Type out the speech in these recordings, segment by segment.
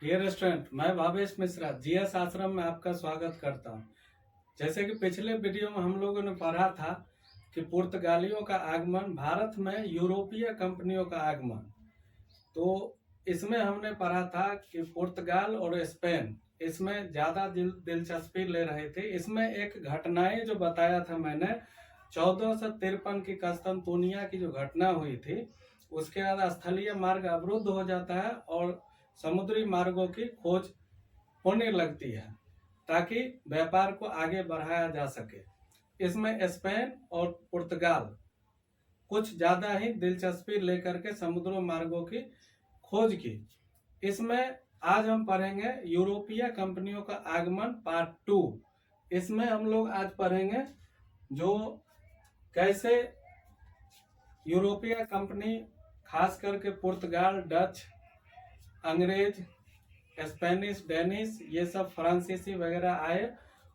Dear student, मैं Bhavesh Mishra GS आश्रम में आपका स्वागत करता हूं। जैसे कि पिछले वीडियो में हम लोगों ने पढ़ा था कि पुर्तगालियों का आगमन, भारत में यूरोपीय कंपनियों का आगमन। तो इसमें हमने पढ़ा था कि पुर्तगाल और स्पेन इसमें ज़्यादा दिलचस्पी ले रहे थे। इसमें एक घटनाएं जो बताया था मैंने, 1453 की कस्तनतुनिया की जो घटना हुई थी, उसके बाद स्थलीय मार्ग अवरुद्ध हो जाता है और समुद्री मार्गों की खोज होने लगती है ताकि व्यापार को आगे बढ़ाया जा सके। इसमें स्पेन और पुर्तगाल कुछ ज़्यादा ही दिलचस्पी लेकर के समुद्री मार्गों की खोज की। इसमें आज हम पढ़ेंगे यूरोपीय कंपनियों का आगमन पार्ट 2। इसमें हम लोग आज पढ़ेंगे जो कैसे यूरोपीय कंपनी, खास करके पुर्तगाल, डच, अंग्रेज, स्पेनिश, डेनिश, ये सब फ्रांसीसी वगैरह आए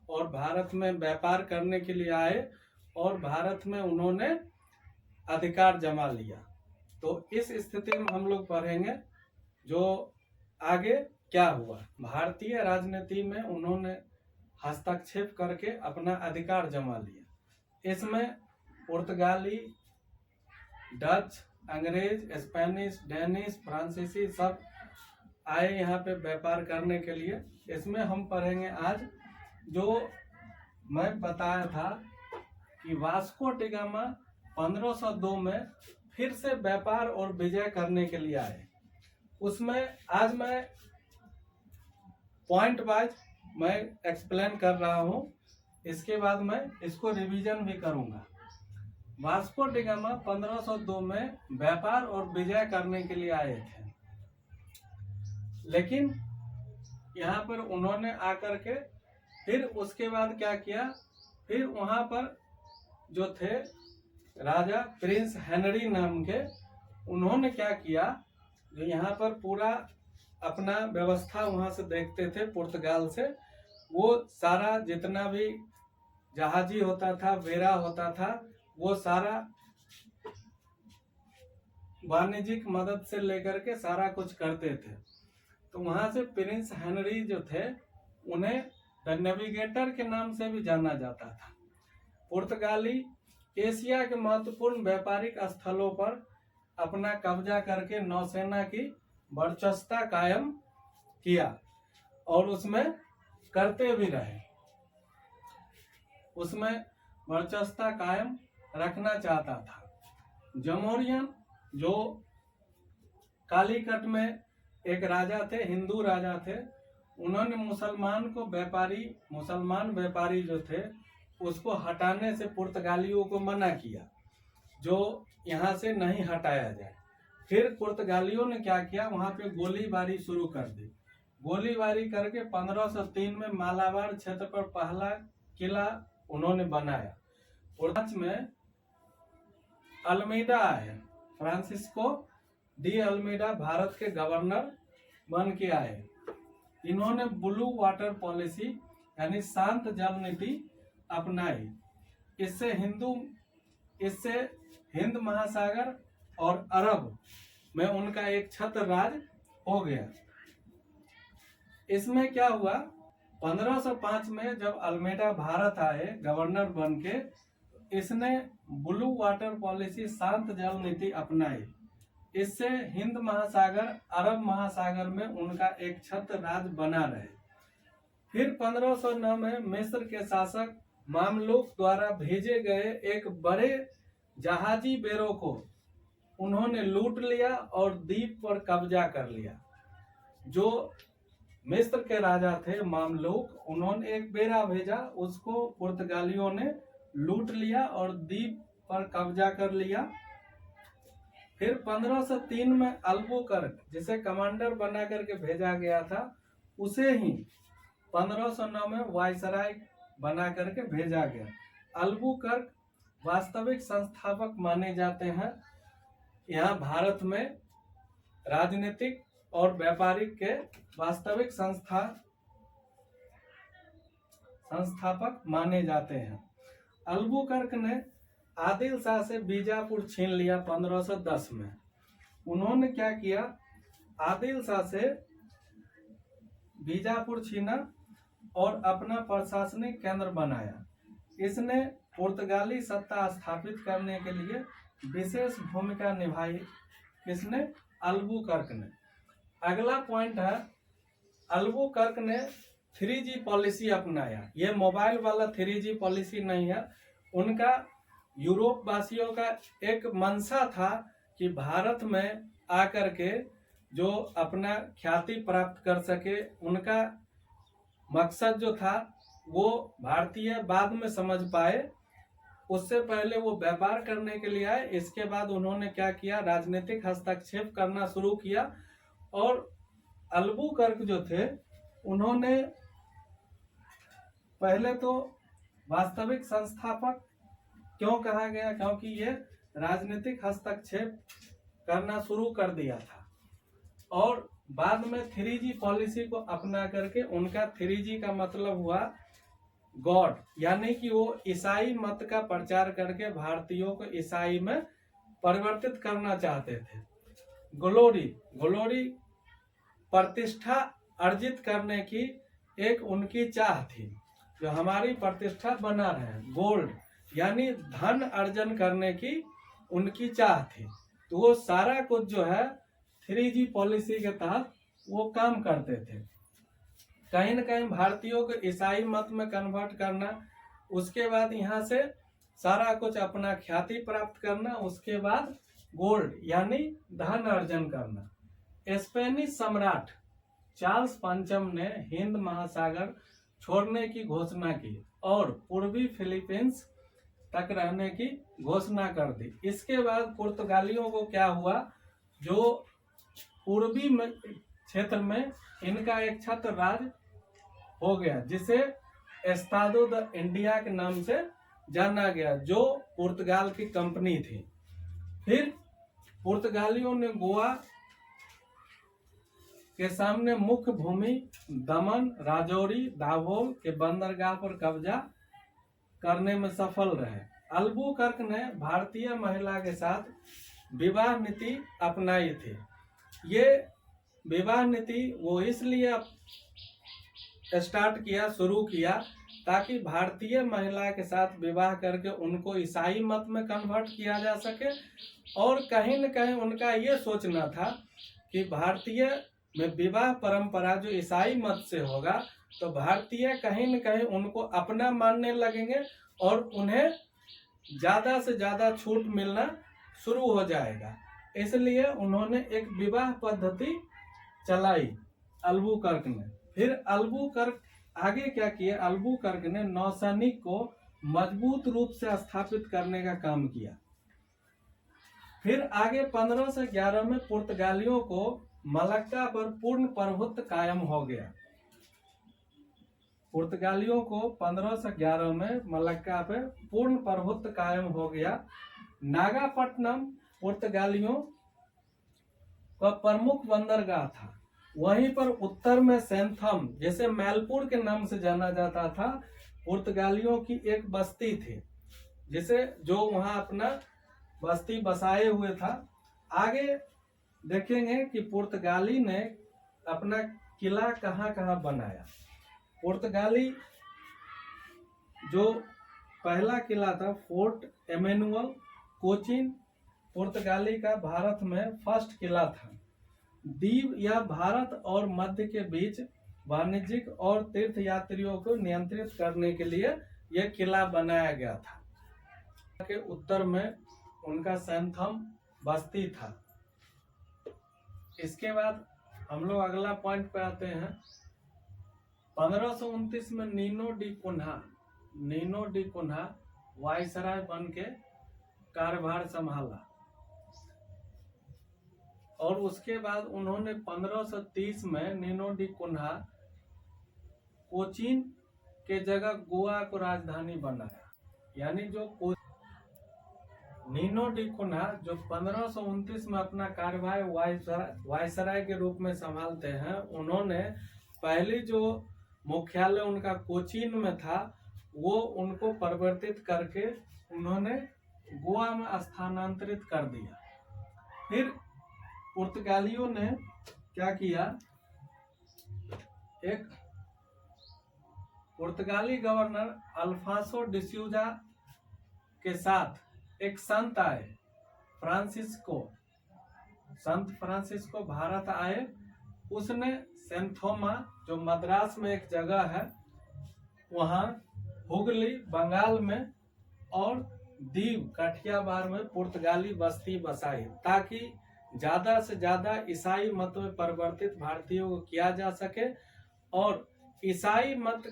और भारत में व्यापार करने के लिए आए और भारत में उन्होंने अधिकार जमा लिया। तो इस स्थिति में हम लोग पढ़ेंगे जो आगे क्या हुआ। भारतीय राजनीति में उन्होंने हस्तक्षेप करके अपना अधिकार जमा लिया। इसमें पुर्तगाली, डच, अंग्रेज, स्पेनिश, डेनिश, फ्रांसीसी सब आए यहाँ पे व्यापार करने के लिए। इसमें हम पढ़ेंगे आज जो मैं बताया था कि वास्को डी गामा 1502 में फिर से व्यापार और विजय करने के लिए आए। उसमें आज मैं पॉइंट वाइज मैं एक्सप्लेन कर रहा हूँ, इसके बाद मैं इसको रिवीजन भी करूँगा। वास्को डी गामा 1502 में व्यापार और विजय करने के लिए आए थे, लेकिन यहाँ पर उन्होंने आकर के फिर उसके बाद क्या किया, फिर वहाँ पर जो थे राजा प्रिंस हेनरी नाम के, उन्होंने क्या किया, जो यहाँ पर पूरा अपना व्यवस्था वहाँ से देखते थे पुर्तगाल से, वो सारा जितना भी जहाजी होता था, बेड़ा होता था, वो सारा वाणिज्यिक मदद से लेकर के सारा कुछ करते थे। तो वहां से प्रिंस हेनरी जो थे, उन्हें द नेविगेटर के नाम से भी जाना जाता था। पुर्तगाली एशिया के महत्वपूर्ण व्यापारिक स्थलों पर अपना कब्जा करके नौसेना की वर्चस्वता कायम किया और उसमें करते भी रहे। उसमें वर्चस्वता कायम रखना चाहता था। जमोरियन जो कालीकट में एक राजा थे, हिंदू राजा थे, उन्होंने मुसलमान व्यापारी जो थे उसको हटाने से पुर्तगालियों को मना किया, जो यहाँ से नहीं हटाया जाए। फिर पुर्तगालियों ने क्या किया, वहाँ पे गोलीबारी शुरू कर दी। गोलीबारी करके 1503 में मालाबार क्षेत्र पर पहला किला उन्होंने बनाया। पुर्तगाल में अल्मीडा आए, फ्रांसिस्को डी अल्मीडा भारत के गवर्नर बन के आए। इन्होंने ब्लू वाटर पॉलिसी यानी शांत जल नीति अपनाई। इससे हिंद महासागर और अरब में उनका एक छत्र राज हो गया। इसमें क्या हुआ, 1505 में जब अल्मेडा भारत आए गवर्नर बन के, इसने ब्लू वाटर पॉलिसी, शांत जल नीति अपनाई। इससे हिंद महासागर, अरब महासागर में उनका एक छत्र राज बना रहे। फिर 1509 में मिस्र के शासक मामलुक द्वारा भेजे गए एक बड़े जहाजी बेड़ों को उन्होंने लूट लिया और द्वीप पर कब्जा कर लिया। जो मिस्र के राजा थे मामलुक, उन्होंने एक बेड़ा भेजा, उसको पुर्तगालियों ने लूट लिया और द्वीप पर कब्जा कर लिया। फिर 1503 में अल्बुकर्क, जिसे कमांडर बना करके भेजा गया था, उसे ही 1509 में वायसराय बना करके भेजा गया। अल्बुकर्क वास्तविक संस्थापक माने जाते हैं। यहाँ भारत में राजनीतिक और व्यापारिक के वास्तविक संस्थापक माने जाते हैं। अल्बुकर्क ने आदिल शाह से बीजापुर छीन लिया 1510 में। उन्होंने क्या किया, आदिल शाह से बीजापुर छीना और अपना प्रशासनिक केंद्र बनाया। इसने पुर्तगाली सत्ता स्थापित करने के लिए विशेष भूमिका निभाई। किसने? अल्बुकर्क ने। अगला पॉइंट है, अल्बुकर्क ने 3G पॉलिसी अपनाया। ये मोबाइल वाला 3G पॉलिसी नहीं है। उनका यूरोप वासियों का एक मंशा था कि भारत में आकर के जो अपना ख्याति प्राप्त कर सके। उनका मकसद जो था वो भारतीय बाद में समझ पाए, उससे पहले वो व्यापार करने के लिए आए। इसके बाद उन्होंने क्या किया, राजनीतिक हस्तक्षेप करना शुरू किया। और अल्बुकर्क जो थे उन्होंने पहले तो वास्तविक संस्थापक क्यों कहा गया, क्योंकि ये राजनीतिक हस्तक्षेप करना शुरू कर दिया था। और बाद में 3G पॉलिसी को अपना करके उनका 3G का मतलब हुआ गॉड, यानी कि वो ईसाई मत का प्रचार करके भारतीयों को ईसाई में परिवर्तित करना चाहते थे। ग्लोरी प्रतिष्ठा अर्जित करने की एक उनकी चाह थी, जो हमारी प्रतिष्ठा बना रहे। गोल्ड यानी धन अर्जन करने की उनकी चाह थी। तो वो सारा कुछ जो है 3G पॉलिसी के तहत वो काम करते थे। कहीं न कहीं भारतीयों को ईसाई मत में कन्वर्ट करना, उसके बाद यहाँ से सारा कुछ अपना ख्याति प्राप्त करना, उसके बाद गोल्ड यानी धन अर्जन करना। स्पेनिश सम्राट चार्ल्स पंचम ने हिंद महासागर छोड़ने की घोषणा की और पूर्वी फिलीपींस तक रहने की घोषणा कर दी। इसके बाद पुर्तगालियों को क्या हुआ, जो पूर्वी क्षेत्र में इनका एक छत्र राज हो गया, जिसे एस्तादो द इंडिया के नाम से जाना गया, जो पुर्तगाल की कंपनी थी। फिर पुर्तगालियों ने गोवा के सामने मुख्य भूमि दमन, राजौरी, दाभोल के बंदरगाह पर कब्जा करने में सफल रहे। अल्बुकर्क ने भारतीय महिला के साथ विवाह नीति अपनाई थी। ये विवाह नीति वो इसलिए शुरू किया ताकि भारतीय महिला के साथ विवाह करके उनको ईसाई मत में कन्वर्ट किया जा सके। और कहीं न कहीं उनका ये सोचना था कि भारतीय में विवाह परंपरा जो ईसाई मत से होगा तो भारतीय कहीं न कहीं उनको अपना मानने लगेंगे और उन्हें ज़्यादा से ज़्यादा छूट मिलना शुरू हो जाएगा। इसलिए उन्होंने एक विवाह पद्धति चलाई अल्बुकर्क ने। फिर अल्बुकर्क आगे क्या किया, अल्बुकर्क ने नौसैनिक को मजबूत रूप से स्थापित करने का काम किया। फिर आगे 1511 में पुर्तगालियों को मलक्का पर पूर्ण प्रभुत्व कायम हो गया। पुर्तगालियों को 1511 में मलक्का पे पूर्ण प्रभुत्व कायम हो गया। नागापट्टनम पुर्तगालियों का प्रमुख बंदरगाह था। वहीं पर उत्तर में सैंथम, जैसे मैलपुर के नाम से जाना जाता था, पुर्तगालियों की एक बस्ती थी, जिसे जो वहां अपना बस्ती बसाए हुए था। आगे देखेंगे कि पुर्तगाली ने अपना किला कहाँ कहाँ बनाया। पुर्तगाली जो पहला किला था फोर्ट एमेनुअल कोचिन, पुर्तगाली का भारत में फर्स्ट किला था। द्वीप या भारत और मध्य के बीच वाणिज्यिक और तीर्थ यात्रियों को नियंत्रित करने के लिए यह किला बनाया गया था। के उत्तर में उनका सैंथम बस्ती था। इसके बाद हम लोग अगला पॉइंट पे आते हैं। 1529 में नीनो डी कुन्हा वायसराय बन के कार्यभार संभाला और उसके बाद उन्होंने 1530 में नीनो डी कुन्हा कोचीन के जगह गोवा को राजधानी बनाया। यानी जो नीनो डी कुन्हा जो 1529 में अपना कार्यभार वायसराय के रूप में संभालते हैं, उन्होंने पहली जो मुख्यालय उनका कोचीन में था वो उनको परिवर्तित करके उन्होंने गोवा में स्थानांतरित कर दिया। फिर पुर्तगालियों ने क्या किया, एक पुर्तगाली गवर्नर अल्फांसो डिसूजा के साथ एक संत आए, संत फ्रांसिस्को भारत आए। उसने सेंथोमा, जो मद्रास में एक जगह है, वहाँ हुगली बंगाल में और दीव काठियावाड़ में पुर्तगाली बस्ती बसाई, ताकि ज्यादा से ज्यादा ईसाई मत में परिवर्तित भारतीयों को किया जा सके और ईसाई मत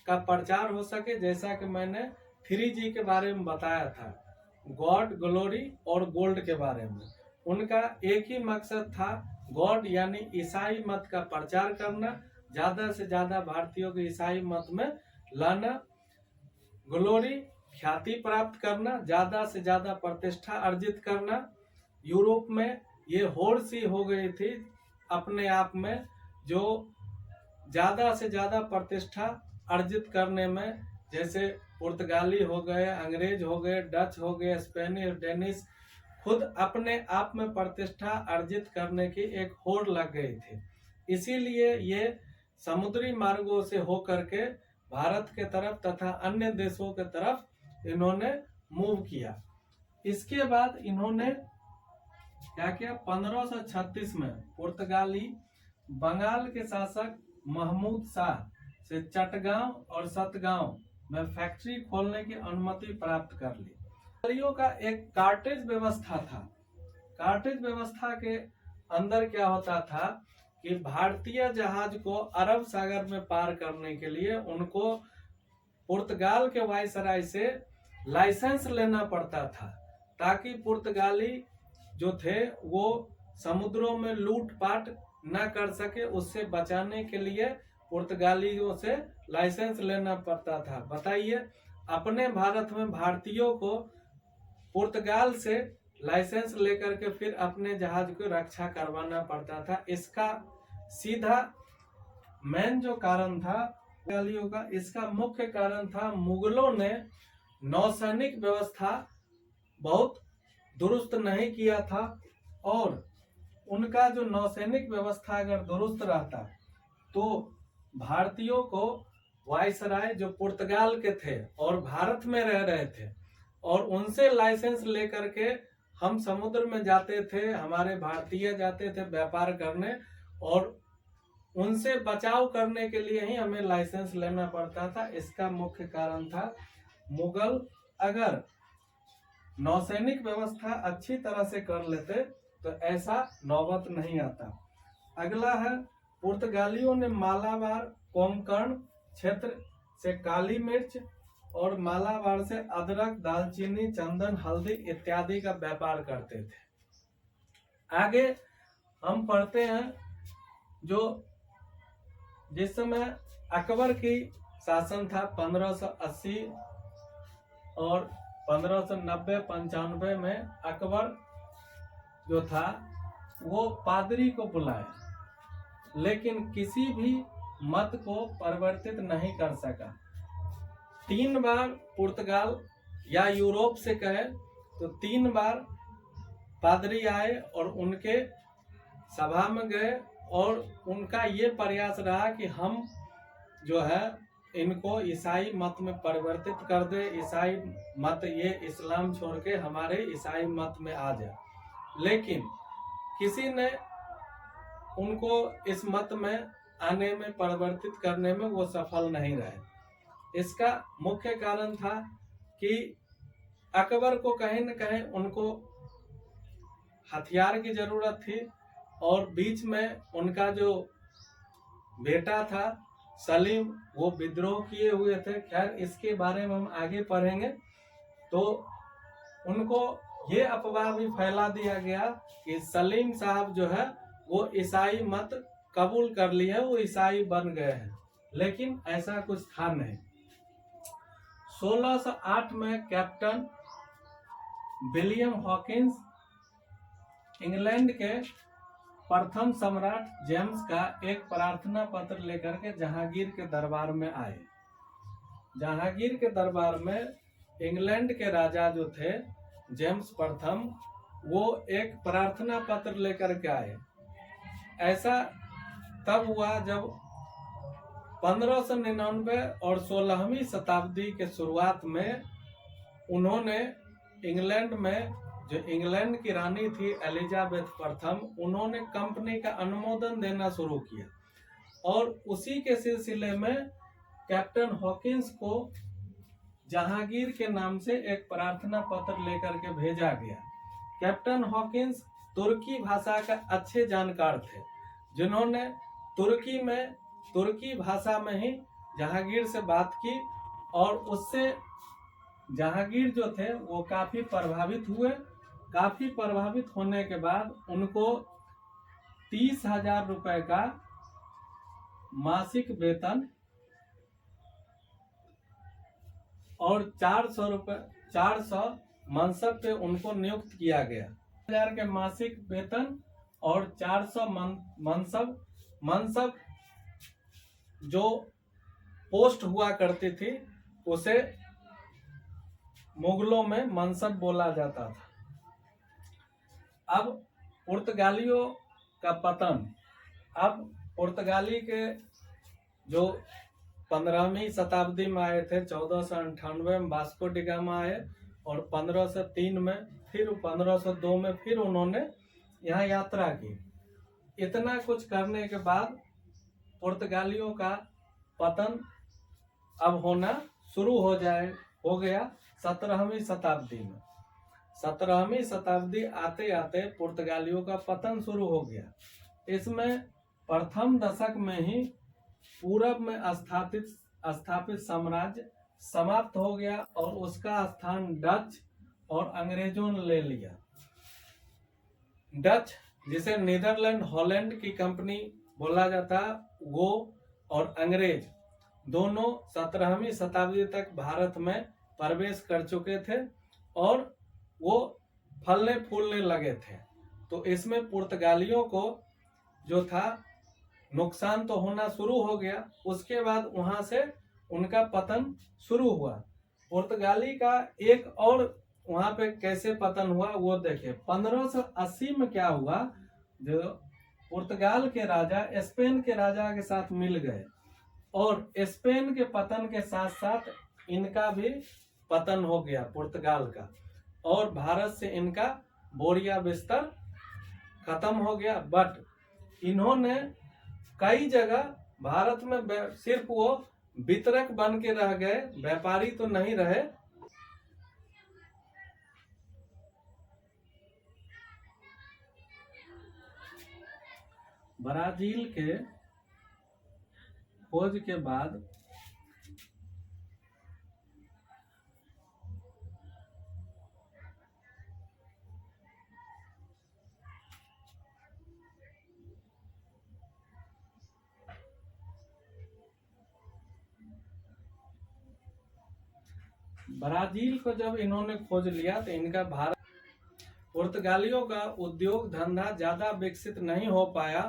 का प्रचार हो सके। जैसा कि मैंने 3G के बारे में बताया था, गॉड, ग्लोरी और गोल्ड के बारे में, उनका एक ही मकसद था, गॉड यानी ईसाई मत का प्रचार करना, ज्यादा से ज्यादा भारतीयों को ईसाई मत में लाना, ग्लोरी ख्याति प्राप्त करना, ज्यादा से ज्यादा प्रतिष्ठा अर्जित करना। यूरोप में ये होड़ सी हो गई थी अपने आप में, जो ज्यादा से ज्यादा प्रतिष्ठा अर्जित करने में, जैसे पुर्तगाली हो गए, अंग्रेज हो गए, डच हो गए, स्पेनिश, डेनिश, खुद अपने आप में प्रतिष्ठा अर्जित करने की एक होड़ लग गई थी। इसीलिए ये समुद्री मार्गों से होकर के भारत के तरफ तथा अन्य देशों के तरफ इन्होंने मूव किया। इसके बाद इन्होंने क्या किया, 1536 में पुर्तगाली बंगाल के शासक महमूद शाह से चटगांव और सतगांव में फैक्ट्री खोलने की अनुमति प्राप्त कर ली। बंगालियों का एक कार्टेज व्यवस्था था। कार्टेज व्यवस्था के अंदर क्या होता था कि भारतीय जहाज को अरब सागर में पार करने के लिए उनको पुर्तगाल के वायसराय से लाइसेंस लेना पड़ता था, ताकि पुर्तगाली जो थे वो समुद्रों में लूटपाट न कर सके। उससे बचाने के लिए पुर्तगालियों से लाइसेंस लेना पड़ता था। बताइए, अपने भारत में भारतीयों को पुर्तगाल से लाइसेंस लेकर के फिर अपने जहाज को रक्षा करवाना पड़ता था। इसका सीधा मेन जो कारण था पुर्तगालियों का, इसका मुख्य कारण था मुगलों ने नौसैनिक व्यवस्था बहुत दुरुस्त नहीं किया था, और उनका जो नौसैनिक व्यवस्था अगर दुरुस्त रहता तो भारतीयों को वायसराय जो पुर्तगाल के थे और भारत में रह रहे थे, और उनसे लाइसेंस लेकर के हम समुद्र में जाते थे, हमारे भारतीय जाते थे व्यापार करने, और उनसे बचाव करने के लिए ही हमें लाइसेंस लेना पड़ता था। इसका मुख्य कारण था। मुगल अगर नौसैनिक व्यवस्था अच्छी तरह से कर लेते तो ऐसा नौबत नहीं आता। अगला है, पुर्तगालियों ने मालाबार कोंकण क्षेत्र से काली मिर्च और मालाबार से अदरक, दालचीनी, चंदन, हल्दी इत्यादि का व्यापार करते थे। आगे हम पढ़ते हैं, जो जिस समय अकबर की शासन था 1580 और 1590-95 में, अकबर जो था वो पादरी को बुलाया, लेकिन किसी भी मत को परिवर्तित नहीं कर सका। 3 बार पुर्तगाल या यूरोप से कहे तो 3 बार पादरी आए और उनके सभा में गए, और उनका ये प्रयास रहा कि हम जो है इनको ईसाई मत में परिवर्तित कर दे, ईसाई मत, ये इस्लाम छोड़ के हमारे ईसाई मत में आ जाए। लेकिन किसी ने उनको इस मत में आने में, परिवर्तित करने में वो सफल नहीं रहे। इसका मुख्य कारण था कि अकबर को कहीं न कहीं उनको हथियार की जरूरत थी, और बीच में उनका जो बेटा था सलीम, वो विद्रोह किए हुए थे। खैर, इसके बारे में हम आगे पढ़ेंगे। तो उनको ये अफवाह भी फैला दिया गया कि सलीम साहब जो है वो ईसाई मत कबूल कर लिए है, वो ईसाई बन गए हैं, लेकिन ऐसा कुछ था नहीं। 1608 में कैप्टन विलियम हॉकिंस इंग्लैंड के प्रथम सम्राट जेम्स का एक प्रार्थना पत्र लेकर के जहांगीर के दरबार में आए। जहांगीर के दरबार में इंग्लैंड के राजा जो थे जेम्स प्रथम, वो एक प्रार्थना पत्र लेकर के आए। ऐसा तब हुआ जब 1599 और 16वीं शताब्दी के शुरुआत में उन्होंने इंग्लैंड में, जो इंग्लैंड की रानी थी एलिजाबेथ प्रथम, उन्होंने कंपनी का अनुमोदन देना शुरू किया और उसी के सिलसिले में कैप्टन हॉकिंस को जहांगीर के नाम से एक प्रार्थना पत्र लेकर के भेजा गया। कैप्टन हॉकिंस तुर्की भाषा का अच्छे जानकार थे, जिन्होंने तुर्की भाषा में ही जहांगीर से बात की और उससे जहांगीर जो थे वो काफी प्रभावित हुए। काफी प्रभावित होने के बाद उनको 30,000 रुपए का मासिक वेतन और 400 मनसब पे उनको नियुक्त किया गया। 1000 के मासिक वेतन और 400 मनसब जो पोस्ट हुआ करती थी उसे मुगलों में मनसब बोला जाता था। अब पुर्तगालियों का पतन, अब पुर्तगाली के जो 15वीं शताब्दी में आए थे, 1498 में वास्को डी गामा आए और 1503 में, फिर 1502 में फिर उन्होंने यहाँ यात्रा की। इतना कुछ करने के बाद पुर्तगालियों का पतन अब होना शुरू हो गया 17वीं शताब्दी में। 17वीं शताब्दी आते आते पुर्तगालियों का पतन शुरू हो गया। इसमें प्रथम दशक में ही पूरब में स्थापित साम्राज्य समाप्त हो गया और उसका स्थान डच और अंग्रेजों ने ले लिया। डच, जिसे नीदरलैंड हॉलैंड की कंपनी बोला जाता, वो और अंग्रेज दोनों 17वीं शताब्दी तक भारत में प्रवेश कर चुके थे और वो फलने फूलने लगे थे। तो इसमें पुर्तगालियों को जो था नुकसान तो होना शुरू हो गया। उसके बाद वहां से उनका पतन शुरू हुआ। पुर्तगाली का एक और वहां पे कैसे पतन हुआ वो देखे। 1580 में क्या हुआ, जो पुर्तगाल के राजा स्पेन के राजा के साथ मिल गए और स्पेन के पतन के साथ साथ इनका भी पतन हो गया पुर्तगाल का, और भारत से इनका बोरिया बिस्तर खत्म हो गया। बट इन्होंने कई जगह भारत में सिर्फ वो वितरक बन के रह गए, व्यापारी तो नहीं रहे। ब्राजील के खोज के बाद ब्राजील को जब इन्होंने खोज लिया तो इनका भारत, पुर्तगालियों का उद्योग धंधा ज्यादा विकसित नहीं हो पाया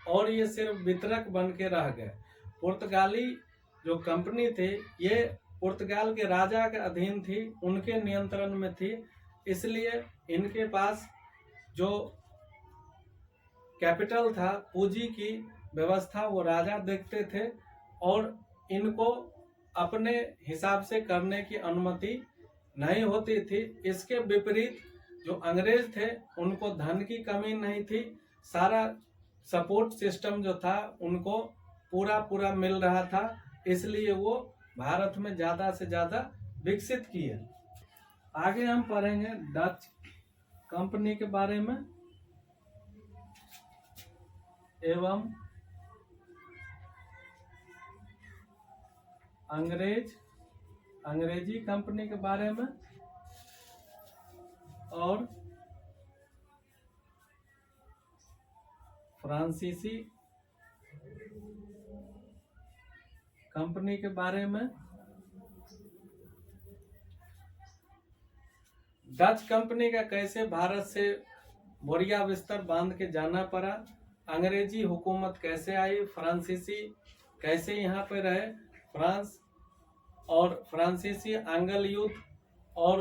और ये सिर्फ वितरक बन के रह गए। पुर्तगाली जो कंपनी थी ये पुर्तगाल के राजा के अधीन थी, उनके नियंत्रण में थी, इसलिए इनके पास जो कैपिटल था, पूंजी की व्यवस्था, वो राजा देखते थे और इनको अपने हिसाब से करने की अनुमति नहीं होती थी। इसके विपरीत जो अंग्रेज थे उनको धन की कमी नहीं थी, सारा सपोर्ट सिस्टम जो था उनको पूरा मिल रहा था, इसलिए वो भारत में ज्यादा से ज्यादा विकसित किए। आगे हम पढ़ेंगे डच कंपनी के बारे में एवं अंग्रेजी कंपनी के बारे में और फ्रांसीसी कंपनी के बारे में। डच कंपनी का कैसे भारत से बोरिया बिस्तर बांध के जाना पड़ा, अंग्रेजी हुकूमत कैसे आई, फ्रांसीसी कैसे यहाँ पे रहे, फ्रांस और फ्रांसीसी आंग्ल युद्ध और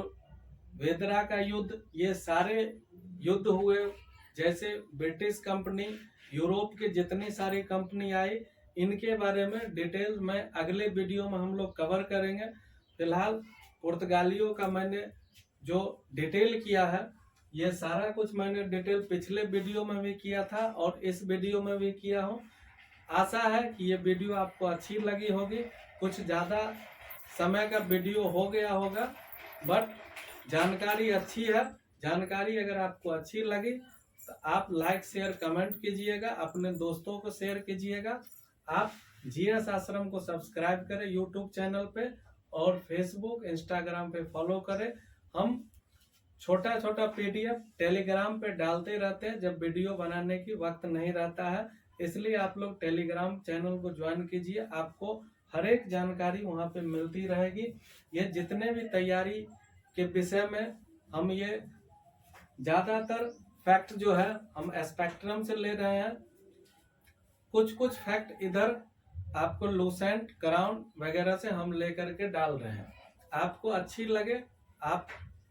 वेदरा का युद्ध, ये सारे युद्ध हुए। जैसे ब्रिटिश कंपनी, यूरोप के जितनी सारी कंपनी आई, इनके बारे में डिटेल में अगले वीडियो में हम लोग कवर करेंगे। फिलहाल पुर्तगालियों का मैंने जो डिटेल किया है, ये सारा कुछ मैंने डिटेल पिछले वीडियो में भी किया था और इस वीडियो में भी किया हूँ। आशा है कि ये वीडियो आपको अच्छी लगी होगी। कुछ ज़्यादा समय का वीडियो हो गया होगा, बट जानकारी अच्छी है। जानकारी अगर आपको अच्छी लगी तो आप लाइक शेयर कमेंट कीजिएगा, अपने दोस्तों को शेयर कीजिएगा। आप जीएस आश्रम को सब्सक्राइब करें यूट्यूब चैनल पे और फेसबुक इंस्टाग्राम पे फॉलो करें। हम छोटा छोटा पीडीएफ टेलीग्राम पे डालते रहते हैं जब वीडियो बनाने की वक्त नहीं रहता है, इसलिए आप लोग टेलीग्राम चैनल को ज्वाइन कीजिए। आपको हर एक जानकारी वहाँ पे मिलती रहेगी। ये जितने भी तैयारी के विषय में हम ये ज़्यादातर फैक्ट जो है हम स्पेक्ट्रम से ले रहे हैं, कुछ कुछ फैक्ट इधर आपको लूसेंट क्राउन वगैरह से हम लेकर के डाल रहे हैं। आपको अच्छी लगे आप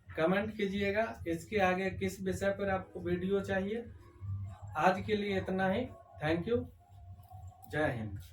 कमेंट कीजिएगा इसके आगे किस विषय पर आपको वीडियो चाहिए। आज के लिए इतना ही। Thank you. जय हिंद।